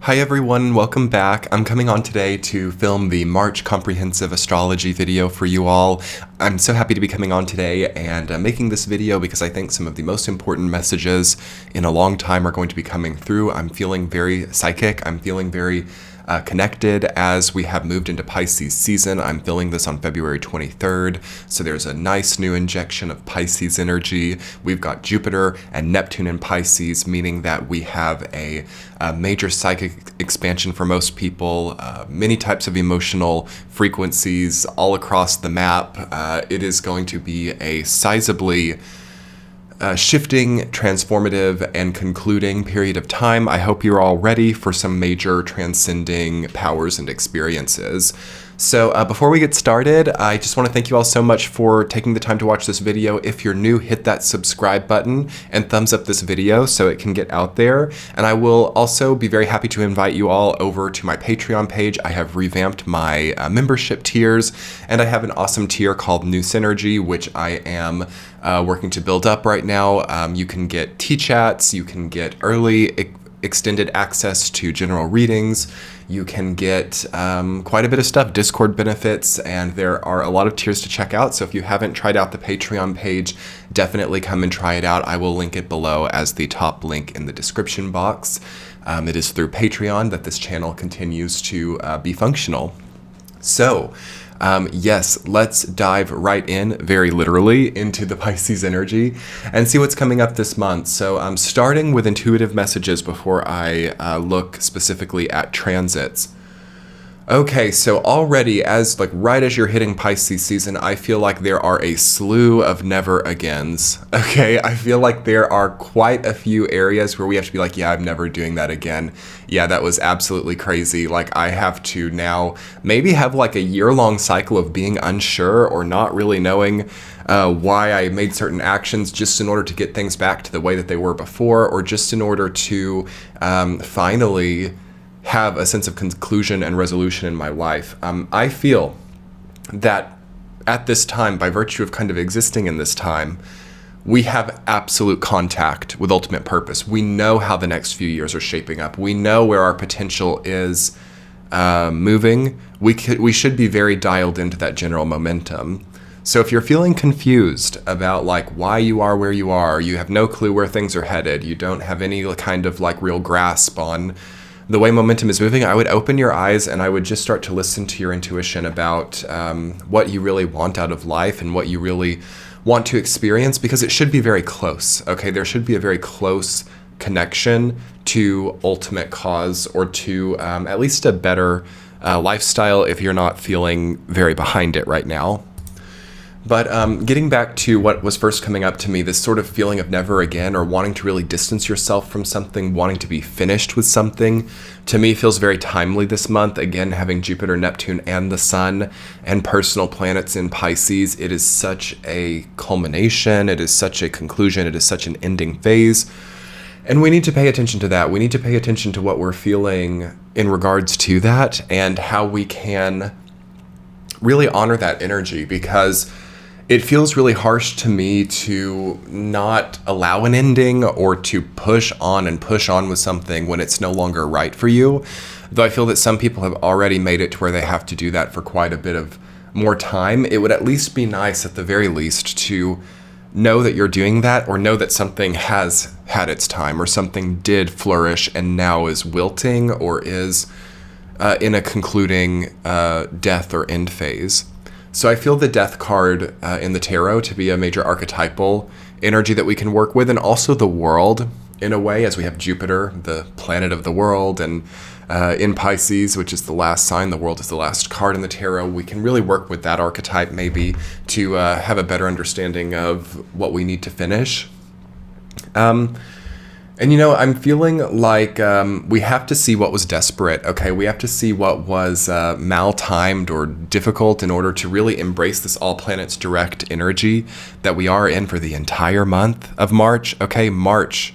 Hi everyone, welcome back. I'm coming on today to film the March comprehensive astrology video for you all. I'm so happy to be coming on today and making this video because I think some of the most important messages in a long time are going to be coming through. I'm feeling very psychic. I'm feeling very connected as we have moved into Pisces season. I'm filming this on February 23rd, so there's a nice new injection of Pisces energy. We've got Jupiter and Neptune in Pisces, meaning that we have a major psychic expansion for most people, many types of emotional frequencies all across the map. It is going to be a sizably shifting, transformative, and concluding period of time. I hope you're all ready for some major transcending powers and experiences. So before we get started, I just want to thank you all so much for taking the time to watch this video. If you're new, hit that subscribe button and thumbs up this video so it can get out there. And I will also be very happy to invite you all over to my Patreon page. I have revamped my membership tiers, and I have an awesome tier called New Synergy, which I am working to build up right now. You can get T-chats, you can get early extended access to general readings, you can get quite a bit of stuff, Discord benefits, and there are a lot of tiers to check out. So if you haven't tried out the Patreon page, definitely come and try it out. I will link it below as the top link in the description box. It is through Patreon that this channel continues to be functional. So yes, let's dive right in, very literally, into the Pisces energy and see what's coming up this month. So I'm starting with intuitive messages before I look specifically at transits. Okay, so already right as you're hitting Pisces season, I feel like there are a slew of never agains. Okay, I feel like there are quite a few areas where we have to be like, yeah, I'm never doing that again. Yeah, that was absolutely crazy. Like, I have to now maybe have like a year-long cycle of being unsure or not really knowing why I made certain actions just in order to get things back to the way that they were before, or just in order to finally have a sense of conclusion and resolution in my life. I feel that at this time, by virtue of kind of existing in this time, we have absolute contact with ultimate purpose. We know how the next few years are shaping up. We know where our potential is moving. We should be very dialed into that general momentum. So if you're feeling confused about like why you are where you are, you have no clue where things are headed, you don't have any kind of like real grasp on the way momentum is moving, I would open your eyes and I would just start to listen to your intuition about what you really want out of life and what you really want to experience, because it should be very close, okay? There should be a very close connection to ultimate cause, or to at least a better lifestyle if you're not feeling very behind it right now. But getting back to what was first coming up to me, this sort of feeling of never again, or wanting to really distance yourself from something, wanting to be finished with something, to me feels very timely this month. Again, having Jupiter, Neptune, and the Sun and personal planets in Pisces, it is such a culmination, it is such a conclusion, it is such an ending phase. And we need to pay attention to that. We need to pay attention to what we're feeling in regards to that and how we can really honor that energy, because it feels really harsh to me to not allow an ending or to push on with something when it's no longer right for you. Though I feel that some people have already made it to where they have to do that for quite a bit of more time. It would at least be nice, at the very least, to know that you're doing that, or know that something has had its time, or something did flourish and now is wilting, or is in a concluding death or end phase. So I feel the death card in the tarot to be a major archetypal energy that we can work with, and also the world in a way, as we have Jupiter, the planet of the world, and in Pisces, which is the last sign, the world is the last card in the tarot. We can really work with that archetype maybe to have a better understanding of what we need to finish. And you know, I'm feeling like we have to see what was desperate, okay? We have to see what was mal-timed or difficult in order to really embrace this all planets direct energy that we are in for the entire month of March, okay? March,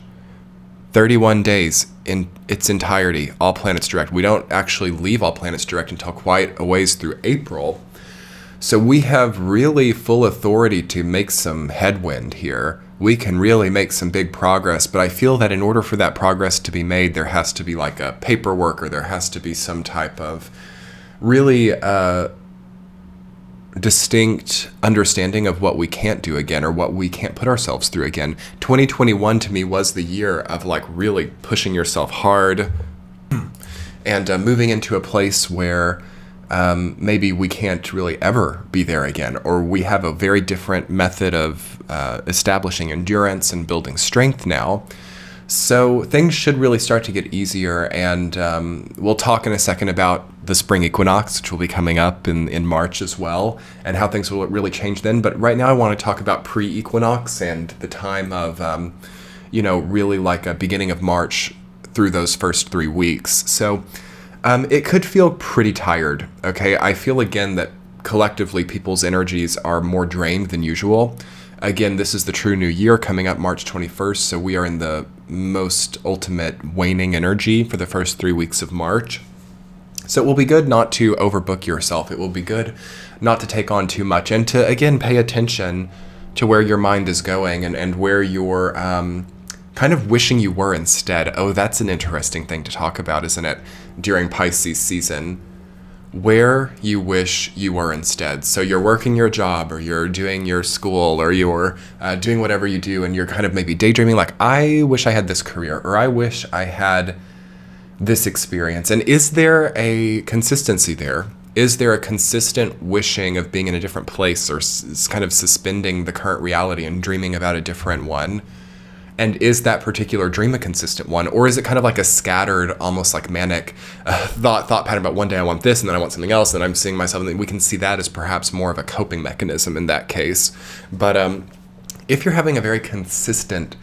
31 days in its entirety, all planets direct. We don't actually leave all planets direct until quite a ways through April. So we have really full authority to make some headwind here. we can really make some big progress. But I feel that in order for that progress to be made, there has to be like a paperwork, or there has to be some type of really distinct understanding of what we can't do again, or what we can't put ourselves through again. 2021 to me was the year of like really pushing yourself hard and moving into a place where maybe we can't really ever be there again, or we have a very different method of establishing endurance and building strength now. So things should really start to get easier, and we'll talk in a second about the spring equinox, which will be coming up in March as well, and how things will really change then. But right now I want to talk about pre-equinox and the time of, really like a beginning of March through those first 3 weeks. So it could feel pretty tired, okay? I feel again that collectively people's energies are more drained than usual. Again, this is the true new year coming up March 21st, so we are in the most ultimate waning energy for the first 3 weeks of March. So it will be good not to overbook yourself. It will be good not to take on too much, and to, again, pay attention to where your mind is going and where you're kind of wishing you were instead. Oh, that's an interesting thing to talk about, isn't it? During Pisces season, where you wish you were instead. So you're working your job, or you're doing your school, or you're doing whatever you do, and you're kind of maybe daydreaming like, I wish I had this career, or I wish I had this experience. And is there a consistency there? Is there a consistent wishing of being in a different place, or kind of suspending the current reality and dreaming about a different one? And is that particular dream a consistent one? Or is it kind of like a scattered, almost like manic thought pattern about one day I want this, and then I want something else, and I'm seeing myself, and we can see that as perhaps more of a coping mechanism in that case. But if you're having a very consistent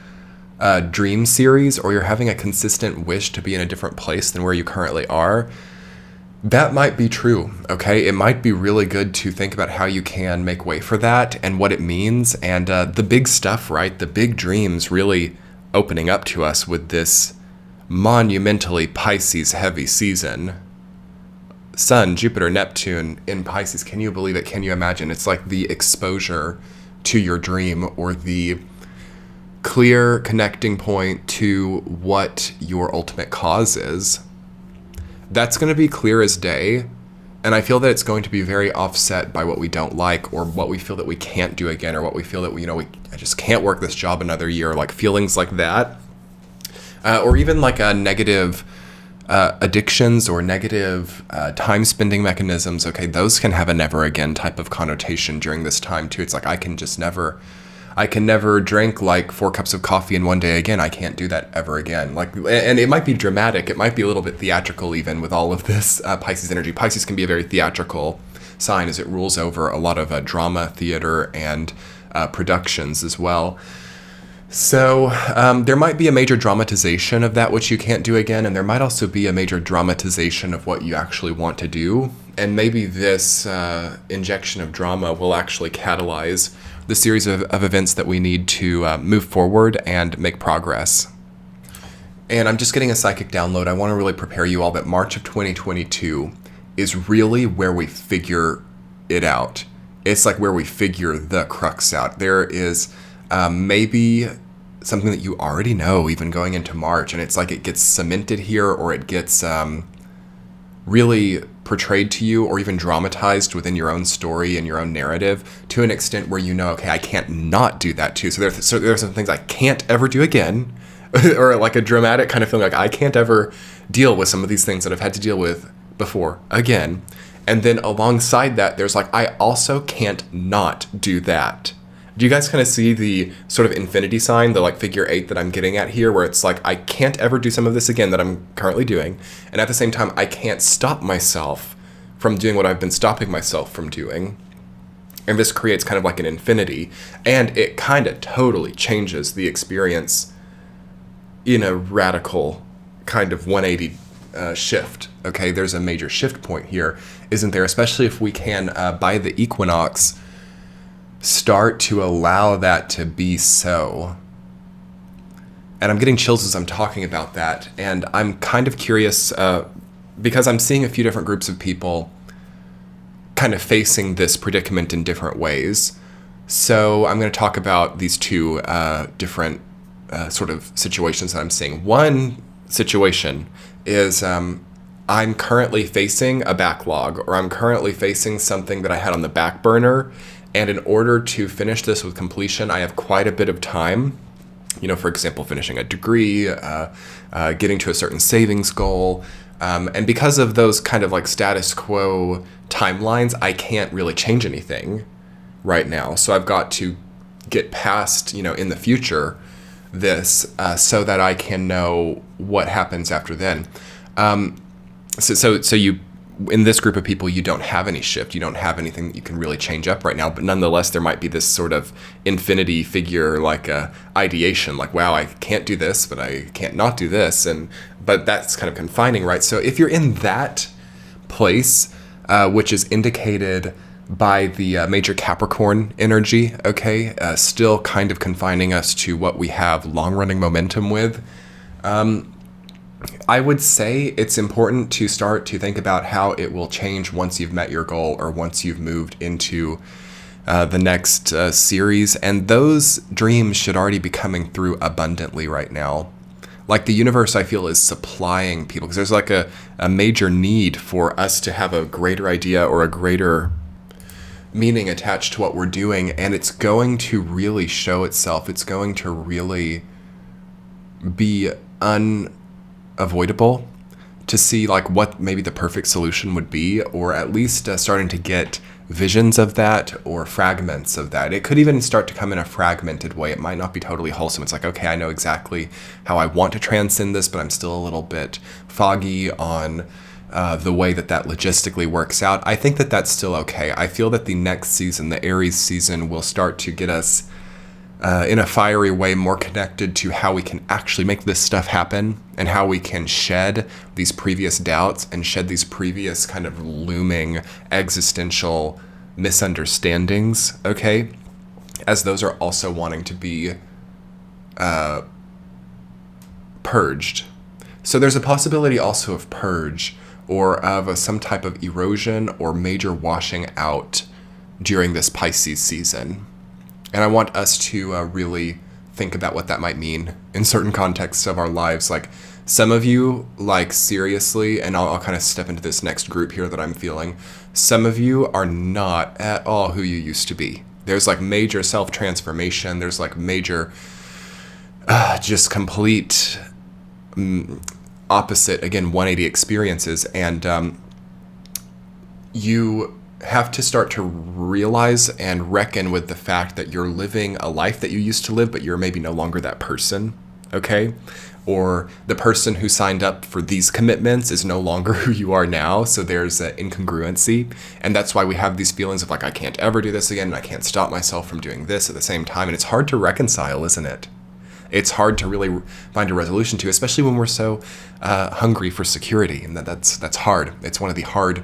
dream series, or you're having a consistent wish to be in a different place than where you currently are, that might be true, okay? It might be really good to think about how you can make way for that and what it means, and the big stuff, right? The big dreams really opening up to us with this monumentally Pisces heavy season. Sun, Jupiter, Neptune in Pisces. Can you believe it? Can you imagine? It's like the exposure to your dream, or the clear connecting point to what your ultimate cause is. That's going to be clear as day, and I feel that it's going to be very offset by what we don't like, or what we feel that we can't do again, or what we feel that I just can't work this job another year, like feelings like that, or even like a negative addictions, or negative time spending mechanisms. Okay, those can have a never again type of connotation during this time too. It's like I can never drink like 4 cups of coffee in one day again. I can't do that ever again. Like, and it might be dramatic. It might be a little bit theatrical even with all of this Pisces energy. Pisces can be a very theatrical sign, as it rules over a lot of drama, theater, and productions as well. So there might be a major dramatization of that which you can't do again, and there might also be a major dramatization of what you actually want to do. And maybe this injection of drama will actually catalyze the series of events that we need to move forward and make progress. And I'm just getting a psychic download. I want to really prepare you all that March of 2022 is really where we figure it out. It's like where we figure the crux out. There is maybe something that you already know even going into March, and it's like it gets cemented here, or it gets really portrayed to you, or even dramatized within your own story and your own narrative to an extent where okay, I can't not do that too. So there are some things I can't ever do again, or like a dramatic kind of feeling like I can't ever deal with some of these things that I've had to deal with before again. And then alongside that, there's like, I also can't not do that. Do you guys kind of see the sort of infinity sign, the like figure 8 that I'm getting at here, where it's like, I can't ever do some of this again that I'm currently doing. And at the same time, I can't stop myself from doing what I've been stopping myself from doing. And this creates kind of like an infinity. And it kind of totally changes the experience in a radical kind of 180 shift. Okay, there's a major shift point here, isn't there? Especially if we can, by the equinox, start to allow that to be so. And I'm getting chills as I'm talking about that. And I'm kind of curious because I'm seeing a few different groups of people kind of facing this predicament in different ways. So I'm going to talk about these two different sort of situations that I'm seeing. One situation is I'm currently facing a backlog, or I'm currently facing something that I had on the back burner. And in order to finish this with completion, I have quite a bit of time. For example, finishing a degree, getting to a certain savings goal. And because of those kind of like status quo timelines, I can't really change anything right now. So I've got to get past, in the future, this so that I can know what happens after then. So you, in this group of people, you don't have any shift. You don't have anything that you can really change up right now. But nonetheless, there might be this sort of infinity figure, like ideation, like, wow, I can't do this, but I can't not do this. But that's kind of confining, right? So if you're in that place, which is indicated by the major Capricorn energy, okay, still kind of confining us to what we have long-running momentum with, I would say it's important to start to think about how it will change once you've met your goal, or once you've moved into the next series. And those dreams should already be coming through abundantly right now. Like, the universe, I feel, is supplying people, because there's like a major need for us to have a greater idea or a greater meaning attached to what we're doing. And it's going to really show itself. It's going to really be unavoidable to see like what maybe the perfect solution would be, or at least starting to get visions of that or fragments of that. It could even start to come in a fragmented way. It might not be totally wholesome. It's like, okay, I know exactly how I want to transcend this, but I'm still a little bit foggy on the way that logistically works out. I think that that's still okay. I feel that the next season, the Aries season, will start to get us in a fiery way more connected to how we can actually make this stuff happen, and how we can shed these previous doubts and shed these previous kind of looming existential misunderstandings, okay? As those are also wanting to be purged. So there's a possibility also of purge, or of some type of erosion or major washing out during this Pisces season. And I want us to really think about what that might mean in certain contexts of our lives. Like, some of you, like, seriously, and I'll kind of step into this next group here that I'm feeling, some of you are not at all who you used to be. There's like major self-transformation. There's like major, just complete opposite, again, 180 experiences. And you have to start to realize and reckon with the fact that you're living a life that you used to live, but you're maybe no longer that person, okay? Or the person who signed up for these commitments is no longer who you are now. So there's an incongruency. And that's why we have these feelings of like, I can't ever do this again, and I can't stop myself from doing this at the same time. And it's hard to reconcile, isn't it? It's hard to really find a resolution to, especially when we're so hungry for security. And that's hard. It's one of the hard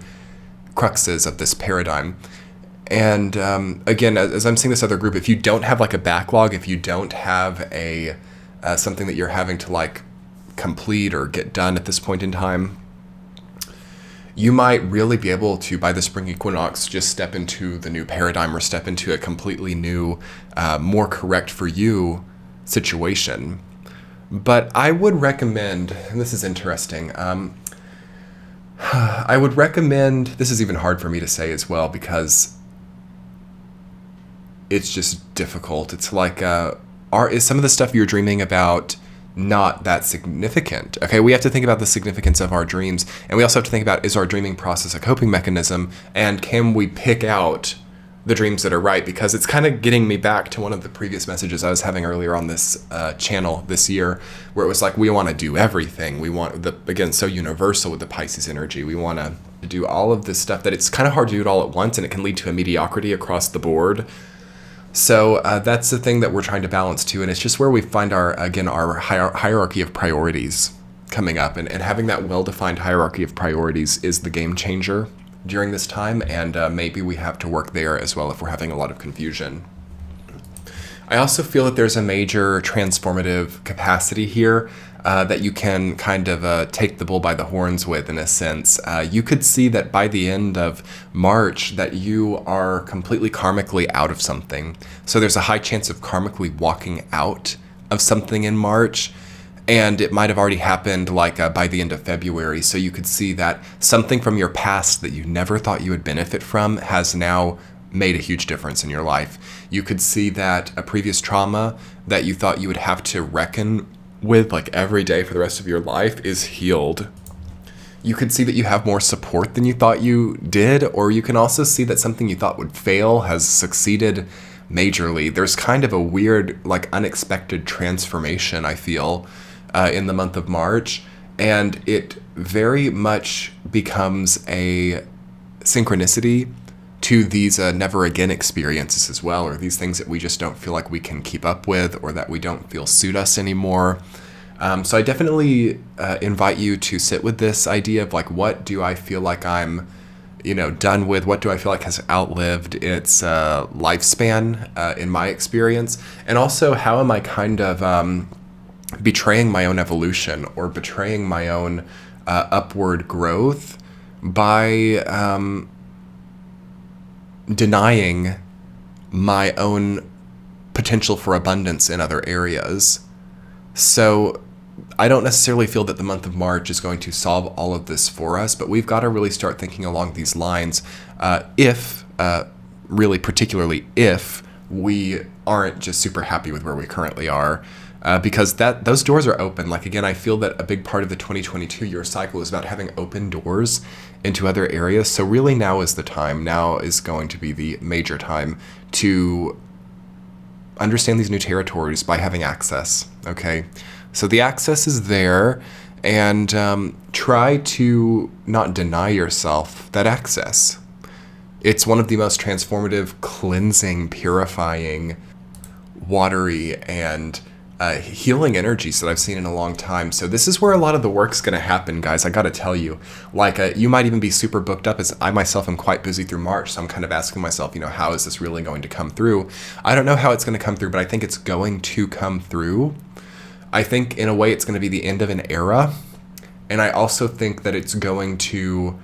cruxes of this paradigm. And again, as I'm seeing this other group, if you don't have like a backlog, if you don't have a something that you're having to like complete or get done at this point in time, you might really be able to, by the spring equinox, just step into the new paradigm, or step into a completely new, more correct for you situation. But I would recommend, and this is interesting, I would recommend, this is even hard for me to say as well, because it's just difficult. It's like, is some of the stuff you're dreaming about not that significant? Okay, we have to think about the significance of our dreams, and we also have to think about, is our dreaming process a coping mechanism, and can we pick out the dreams that are right? Because it's kind of getting me back to one of the previous messages I was having earlier on this channel this year, where it was like, we want to do everything. We want, again, so universal with the Pisces energy. We want to do all of this stuff that it's kind of hard to do it all at once, and it can lead to a mediocrity across the board. So that's the thing that we're trying to balance too. And it's just where we find our hierarchy of priorities coming up. And having that well-defined hierarchy of priorities is the game changer during this time, and maybe we have to work there as well if we're having a lot of confusion. I also feel that there's a major transformative capacity here. that you can kind of take the bull by the horns with, in a sense. You could see that by the end of March that you are completely karmically out of something. So there's a high chance of karmically walking out of something in March. And it might have already happened like by the end of February. So you could see that something from your past that you never thought you would benefit from has now made a huge difference in your life. You could see that a previous trauma that you thought you would have to reckon with like every day for the rest of your life is healed. You could see that you have more support than you thought you did, or you can also see that something you thought would fail has succeeded majorly. There's kind of a weird, like unexpected transformation, I feel, in the month of March, and it very much becomes a synchronicity to these never again experiences as well, or these things that we just don't feel like we can keep up with, or that we don't feel suit us anymore. So I definitely invite you to sit with this idea of like, what do I feel like I'm, done with? What do I feel like has outlived its lifespan in my experience? And also, how am I kind of betraying my own evolution or betraying my own upward growth by denying my own potential for abundance in other areas? So I don't necessarily feel that the month of March is going to solve all of this for us, but we've got to really start thinking along these lines really particularly if we aren't just super happy with where we currently are. Because those doors are open. Like, again, I feel that a big part of the 2022 year cycle is about having open doors into other areas. So really now is the time. Now is going to be the major time to understand these new territories by having access, okay? So the access is there, and try to not deny yourself that access. It's one of the most transformative, cleansing, purifying, watery, and healing energies that I've seen in a long time. So this is where a lot of the work's going to happen, guys. I got to tell you, like you might even be super booked up, as I myself am quite busy through March. So I'm kind of asking myself, how is this really going to come through? I don't know how it's going to come through, but I think it's going to come through. I think in a way it's going to be the end of an era. And I also think that it's going to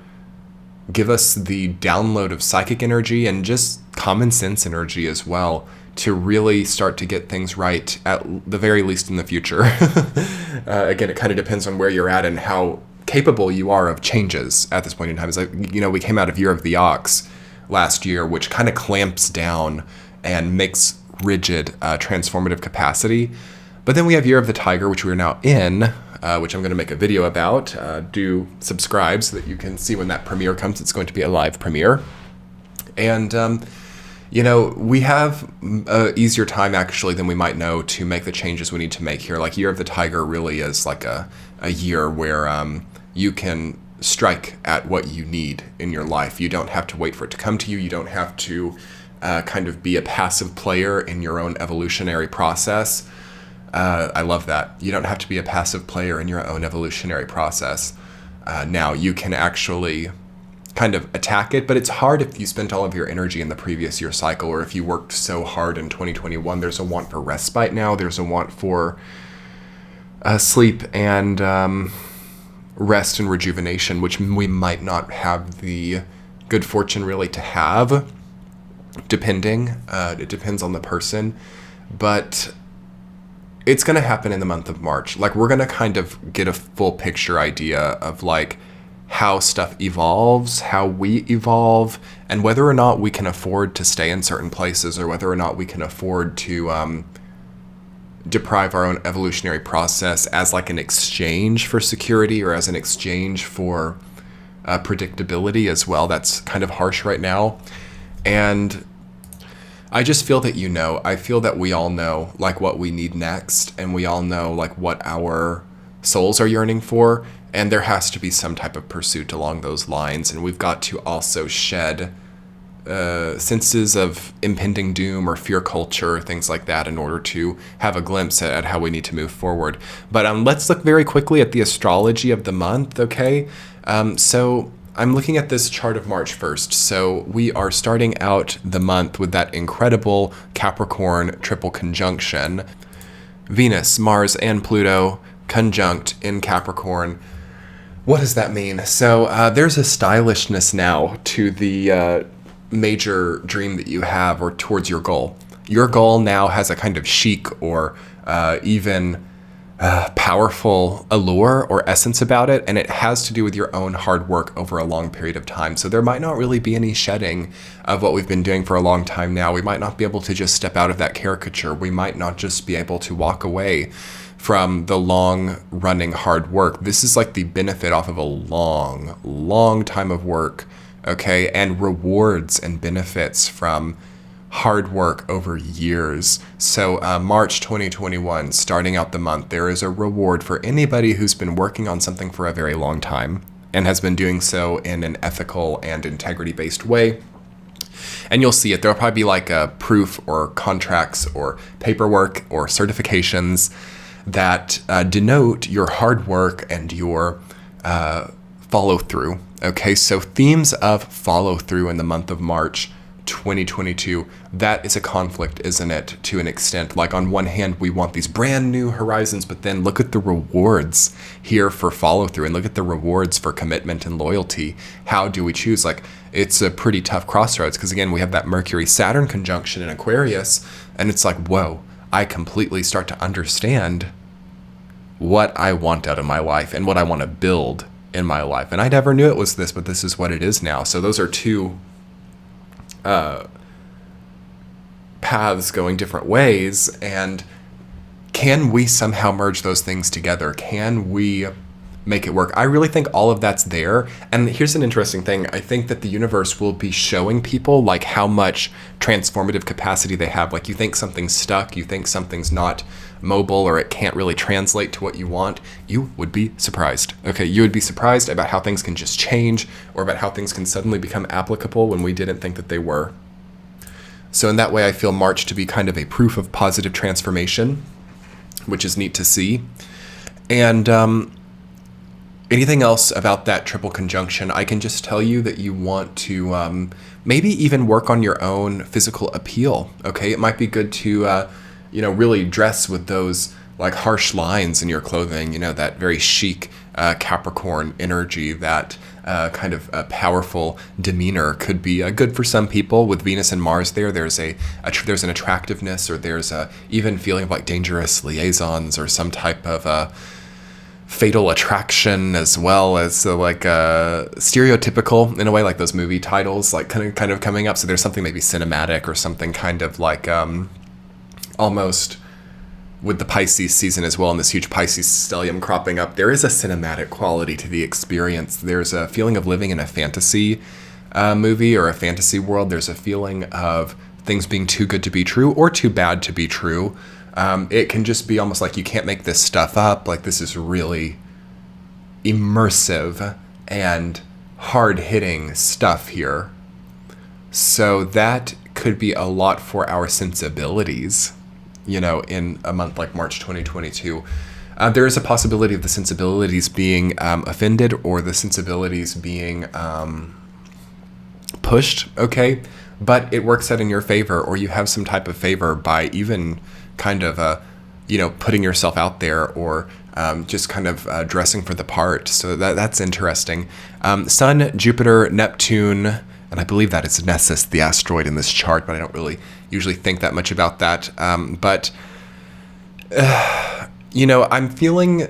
give us the download of psychic energy and just common sense energy as well, to really start to get things right, at the very least in the future. Again, it kind of depends on where you're at and how capable you are of changes at this point in time. It's like, we came out of Year of the Ox last year, which kind of clamps down and makes rigid transformative capacity. But then we have Year of the Tiger, which we're now in, which I'm going to make a video about. Do subscribe so that you can see when that premiere comes. It's going to be a live premiere. And we have an easier time actually than we might know to make the changes we need to make here. Like Year of the Tiger really is like a year where you can strike at what you need in your life. You don't have to wait for it to come to you. You don't have to kind of be a passive player in your own evolutionary process. I love that. You don't have to be a passive player in your own evolutionary process. Now you can actually kind of attack it, but it's hard if you spent all of your energy in the previous year cycle, or if you worked so hard in 2021. There's a want for respite now. There's a want for sleep and rest and rejuvenation, which we might not have the good fortune really to have, depending. It depends on the person, but it's going to happen in the month of March. Like, we're going to kind of get a full picture idea of like how stuff evolves, how we evolve, and whether or not we can afford to stay in certain places, or whether or not we can afford to deprive our own evolutionary process as like an exchange for security, or as an exchange for predictability as well. That's kind of harsh right now. And I just feel that I feel that we all know like what we need next, and we all know like what our souls are yearning for. And there has to be some type of pursuit along those lines. And we've got to also shed senses of impending doom or fear culture, things like that, in order to have a glimpse at how we need to move forward. But let's look very quickly at the astrology of the month, okay? So I'm looking at this chart of March 1st. So we are starting out the month with that incredible Capricorn triple conjunction. Venus, Mars, and Pluto conjunct in Capricorn. What does that mean? So there's a stylishness now to the major dream that you have or towards your goal. Your goal now has a kind of chic or even powerful allure or essence about it, and it has to do with your own hard work over a long period of time. So there might not really be any shedding of what we've been doing for a long time now. We might not be able to just step out of that caricature. We might not just be able to walk away from the long running hard work. This is like the benefit off of a long time of work, okay, and rewards and benefits from hard work over years. So March 2021, starting out the month, there is a reward for anybody who's been working on something for a very long time and has been doing so in an ethical and integrity-based way. And you'll see it. There'll probably be like a proof or contracts or paperwork or certifications that denote your hard work and your follow through. Okay, so themes of follow through in the month of March 2022, that is a conflict, isn't it, to an extent? Like on one hand, we want these brand new horizons, but then look at the rewards here for follow through and look at the rewards for commitment and loyalty. How do we choose? Like, it's a pretty tough crossroads because again, we have that Mercury-Saturn conjunction in Aquarius, and it's like, whoa, I completely start to understand what I want out of my life and what I want to build in my life. And I never knew it was this, but this is what it is now. So those are two paths going different ways, and can we somehow merge those things together? Can we make it work? I really think all of that's there. And here's an interesting thing. I think that the universe will be showing people like how much transformative capacity they have. Like, you think something's stuck, you think something's not mobile, or it can't really translate to what you want, you would be surprised. Okay, you would be surprised about how things can just change, or about how things can suddenly become applicable when we didn't think that they were. So in that way, I feel March to be kind of a proof of positive transformation, which is neat to see. And anything else about that triple conjunction, I can just tell you that you want to maybe even work on your own physical appeal. Okay, it might be good to really dress with those like harsh lines in your clothing, that very chic Capricorn energy, that kind of powerful demeanor could be good for some people. With Venus and Mars there's there's an attractiveness, or there's a even feeling of like dangerous liaisons, or some type of fatal attraction, as well as stereotypical in a way, like those movie titles like kind of coming up. So there's something maybe cinematic, or something kind of like almost with the Pisces season as well, and this huge Pisces stellium cropping up, there is a cinematic quality to the experience. There's a feeling of living in a fantasy movie or a fantasy world. There's a feeling of things being too good to be true or too bad to be true. It can just be almost like you can't make this stuff up. Like, this is really immersive and hard-hitting stuff here. So that could be a lot for our sensibilities, in a month like March 2022. There is a possibility of the sensibilities being offended, or the sensibilities being pushed, okay? But it works out in your favor, or you have some type of favor by even kind of, putting yourself out there, or just kind of dressing for the part. So that's interesting. Sun, Jupiter, Neptune, and I believe that is Nessus, the asteroid in this chart, but I don't really usually think that much about that. But I'm feeling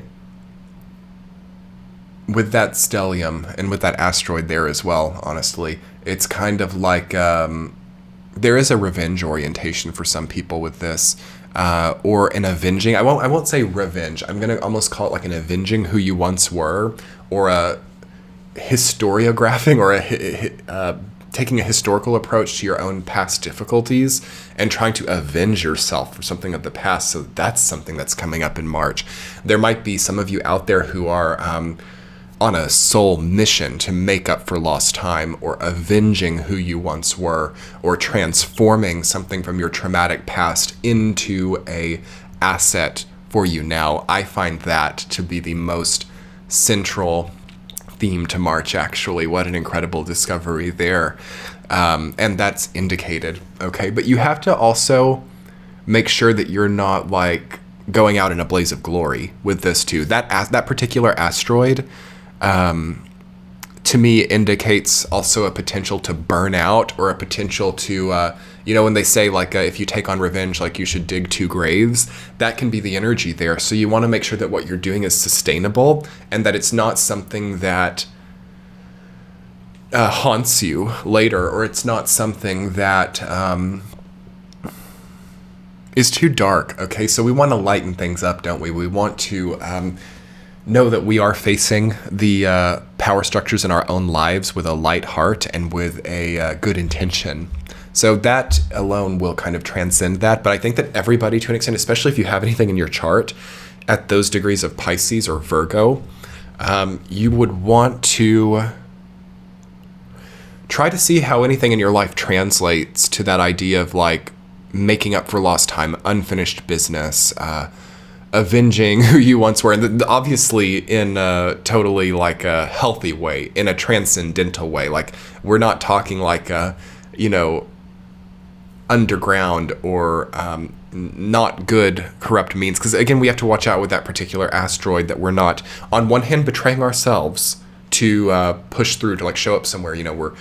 with that stellium and with that asteroid there as well, honestly, it's kind of like there is a revenge orientation for some people with this, or an avenging. I won't say revenge. I'm going to almost call it like an avenging who you once were, or a historiographing, or taking a historical approach to your own past difficulties and trying to avenge yourself for something of the past. So that's something that's coming up in March. There might be some of you out there who are on a soul mission to make up for lost time, or avenging who you once were, or transforming something from your traumatic past into a asset for you now. I find that to be the most central theme to March, actually. What an incredible discovery there. And that's indicated, okay? But you have to also make sure that you're not like going out in a blaze of glory with this too. That particular asteroid, to me, indicates also a potential to burn out, or a potential to, when they say like if you take on revenge, like you should dig 2 graves, that can be the energy there. So you want to make sure that what you're doing is sustainable, and that it's not something that haunts you later, or it's not something that is too dark. Okay, so we want to lighten things up, don't we? We want to know that we are facing the power structures in our own lives with a light heart and with a good intention. So that alone will kind of transcend that. But I think that everybody, to an extent, especially if you have anything in your chart at those degrees of Pisces or Virgo, you would want to try to see how anything in your life translates to that idea of like making up for lost time, unfinished business, avenging who you once were, and obviously in a totally like a healthy way, in a transcendental way. Like, we're not talking like underground or not good corrupt means, because again, we have to watch out with that particular asteroid that we're not on one hand betraying ourselves to push through, to like show up somewhere. We're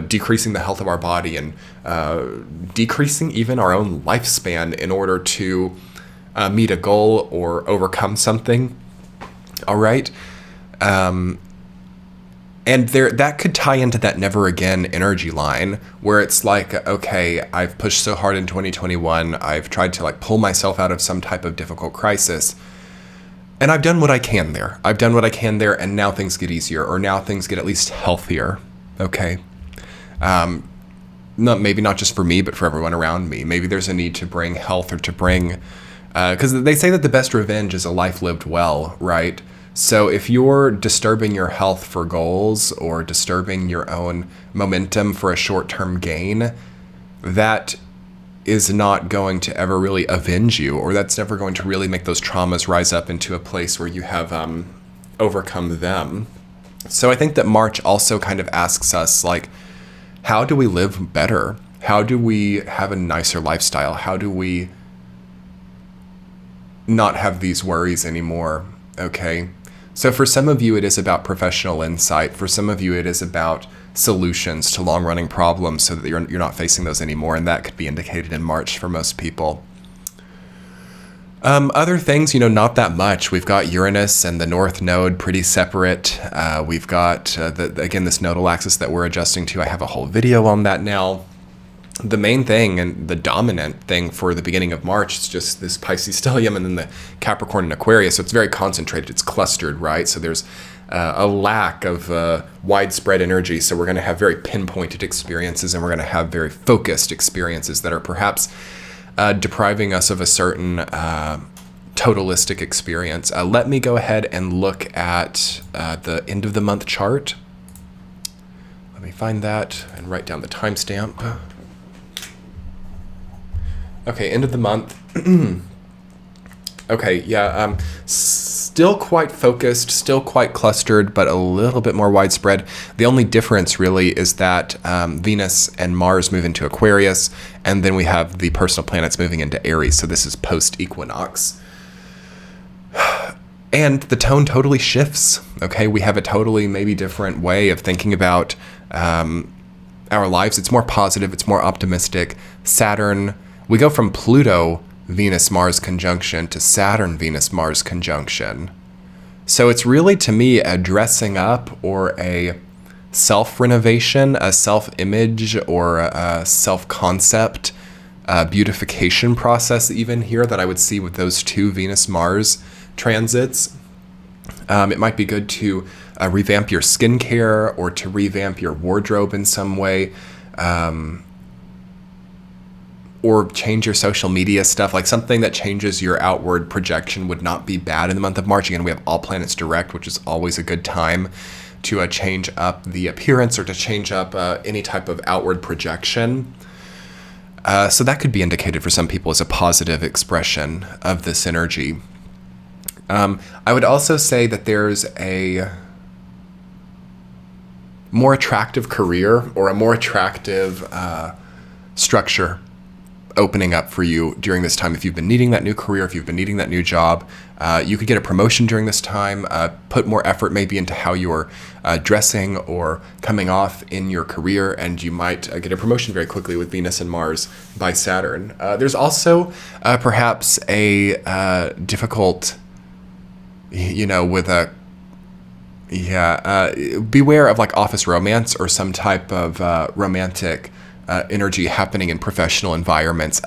decreasing the health of our body and decreasing even our own lifespan in order to meet a goal or overcome something. All right. And that could tie into that never again energy line, where it's like, okay, I've pushed so hard in 2021. I've tried to like pull myself out of some type of difficult crisis. And I've done what I can there. And now things get easier, or now things get at least healthier. Okay. Maybe not just for me, but for everyone around me. Maybe there's a need to bring health, or to bring, because they say that the best revenge is a life lived well, right? So if you're disturbing your health for goals, or disturbing your own momentum for a short-term gain, that is not going to ever really avenge you, or that's never going to really make those traumas rise up into a place where you have overcome them. So I think that March also kind of asks us, like, how do we live better? How do we have a nicer lifestyle? How do we not have these worries anymore? Okay. So for some of you, it is about professional insight. For some of you, it is about solutions to long-running problems, so that you're not facing those anymore. And that could be indicated in March for most people. Other things, not that much. We've got Uranus and the North Node pretty separate. We've got, again, this nodal axis that we're adjusting to. I have a whole video on that now. The main thing and the dominant thing for the beginning of March is just this Pisces stellium, and then the Capricorn and Aquarius. So it's very concentrated. It's clustered, right? So there's a lack of widespread energy. So we're going to have very pinpointed experiences, and we're going to have very focused experiences that are perhaps depriving us of a certain totalistic experience. Let me go ahead and look at the end of the month chart. Let me find that and write down the timestamp. Okay, end of the month. Okay, yeah, still quite focused, still quite clustered, but a little bit more widespread. The only difference really is that Venus and Mars move into Aquarius, and then we have the personal planets moving into Aries. So this is post-equinox. And the tone totally shifts, okay? We have a totally maybe different way of thinking about our lives. It's more positive, it's more optimistic. Saturn, we go from Pluto, Venus-Mars conjunction to Saturn-Venus-Mars conjunction. So it's really, to me, a dressing up or a self-renovation, a self-image or a self-concept beautification process even here that I would see with those two Venus-Mars transits. It might be good to revamp your skincare, or to revamp your wardrobe in some way. Or change your social media stuff. Like something that changes your outward projection would not be bad in the month of March. Again, we have all planets direct, which is always a good time to change up the appearance, or to change up any type of outward projection. So that could be indicated for some people as a positive expression of this energy. I would also say that there's a more attractive career, or a more attractive structure opening up for you during this time. If you've been needing that new career, if you've been needing that new job, you could get a promotion during this time, put more effort maybe into how you're dressing or coming off in your career, and you might get a promotion very quickly with Venus and Mars by Saturn. There's also perhaps a difficult, with a beware of like office romance or some type of romantic energy happening in professional environments.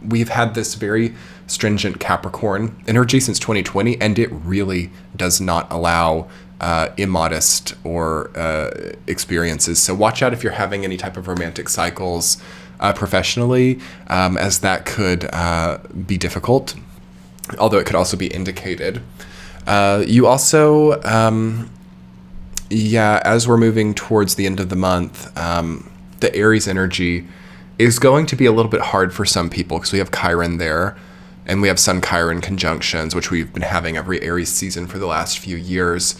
We've had this very stringent Capricorn energy since 2020, and it really does not allow immodest or experiences. So watch out if you're having any type of romantic cycles professionally, as that could be difficult, although it could also be indicated. You also, as we're moving towards the end of the month, the Aries energy is going to be a little bit hard for some people because we have Chiron there, and we have Sun-Chiron conjunctions, which we've been having every Aries season for the last few years.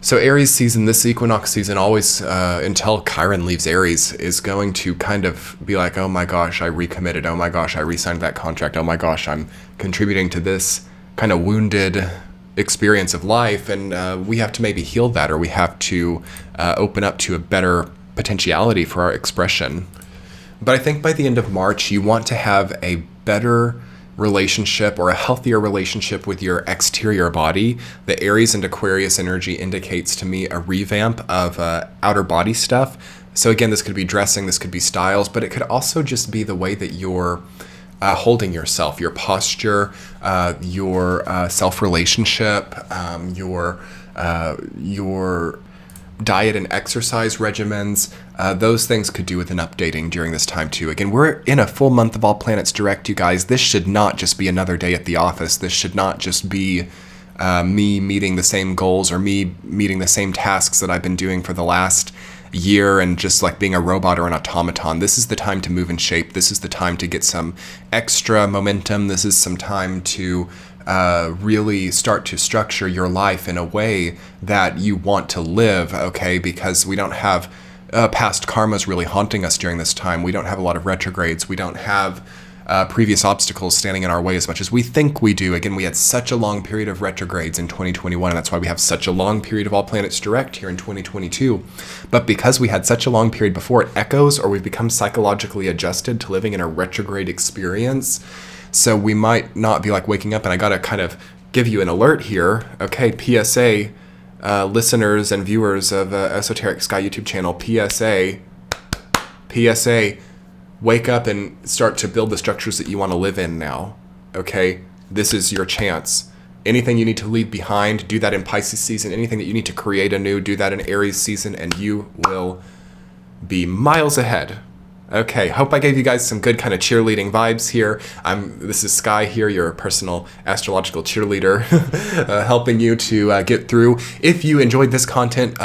So Aries season, this equinox season, always until Chiron leaves Aries, is going to kind of be like, oh my gosh, I recommitted. Oh my gosh, I re-signed that contract. Oh my gosh, I'm contributing to this kind of wounded experience of life, and we have to maybe heal that, or we have to open up to a better potentiality for our expression. But I think by the end of March, you want to have a better relationship or a healthier relationship with your exterior body. The Aries and Aquarius energy indicates to me a revamp of outer body stuff. So again, this could be dressing, this could be styles, but it could also just be the way that you're holding yourself, your posture, your self-relationship, your diet and exercise regimens. Those things could do with an updating during this time too. Again, we're in a full month of all planets direct, you guys. This should not just be another day at the office. This should not just be me meeting the same goals or me meeting the same tasks that I've been doing for the last year and just like being a robot or an automaton. This is the time to move and shape. This is the time to get some extra momentum. This is some time to really start to structure your life in a way that you want to live, okay? Because we don't have past karmas really haunting us during this time. We don't have a lot of retrogrades. We don't have previous obstacles standing in our way as much as we think we do. Again, we had such a long period of retrogrades in 2021, and that's why we have such a long period of all planets direct here in 2022. But because we had such a long period before, it echoes, or we've become psychologically adjusted to living in a retrograde experience. So we might not be like waking up, and I gotta kind of give you an alert here. Okay, PSA, listeners and viewers of Esoteric Sky YouTube channel, PSA, wake up and start to build the structures that you want to live in now, okay? This is your chance. Anything you need to leave behind, do that in Pisces season. Anything that you need to create anew, do that in Aries season, and you will be miles ahead. Okay, hope I gave you guys some good kind of cheerleading vibes here. This is Sky here, your personal astrological cheerleader, helping you to get through. If you enjoyed this content,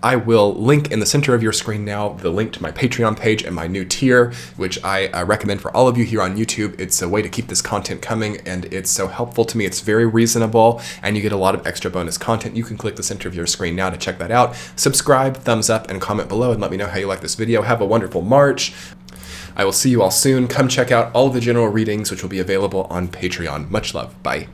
I will link in the center of your screen now the link to my Patreon page and my new tier, which I recommend for all of you here on YouTube. It's a way to keep this content coming, and it's so helpful to me. It's very reasonable, and you get a lot of extra bonus content. You can click the center of your screen now to check that out. Subscribe, thumbs up, and comment below, and let me know how you like this video. Have a wonderful March. I will see you all soon. Come check out all of the general readings, which will be available on Patreon. Much love. Bye.